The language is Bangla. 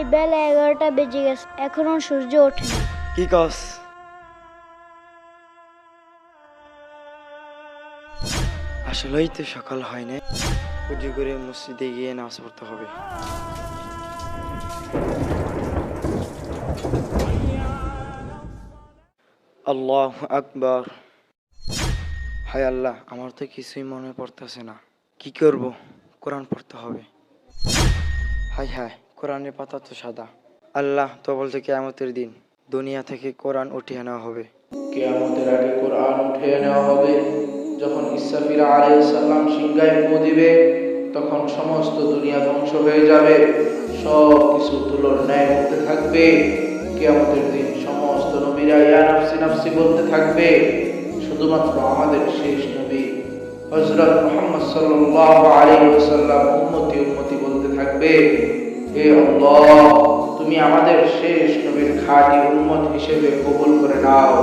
সেই বেলা 11টা বেজে গেছে, এখনো সূর্য ওঠেনি। কি কস? আসলেই তো সকাল হয় না। উজু করে মসজিদে গিয়ে নামাজ পড়তে হবে। আল্লাহ আকবার। হায় আল্লাহ, আমার তো কিছুই মনে পড়তেছে না। কি করব? কোরআন পড়তে হবে। হায় হায়, কোরআনের পাতা তো সাদা। আল্লাহ তো বলছে কিয়ামতের দিন দুনিয়া থেকে কোরআন উঠিয়ে নেওয়া হবে। কিয়ামতের আগে কোরআন উঠিয়ে নেওয়া হবে। যখন ইসরাফিল আলাইহিস সালাম সিংহায় ফু দিবে, তখন সমস্ত দুনিয়া ধ্বংস হয়ে যাবে, সব কিছু তুলোর ন্যায় উঠতে থাকবে। কিয়ামতের দিন সমস্ত নবীরা ইয়া নাফসি নাফসি বলতে থাকবে, শুধুমাত্র আমাদের শেষ নবী হযরত মুহাম্মদ সাল্লাল্লাহু আলাইহি ওয়াসাল্লাম উম্মতি উম্মতি বলতে থাকবে, হে আল্লাহ, তুমি আমাদের শেষ নবীর খাঁটি উম্মত হিসেবে কবুল করে নাও।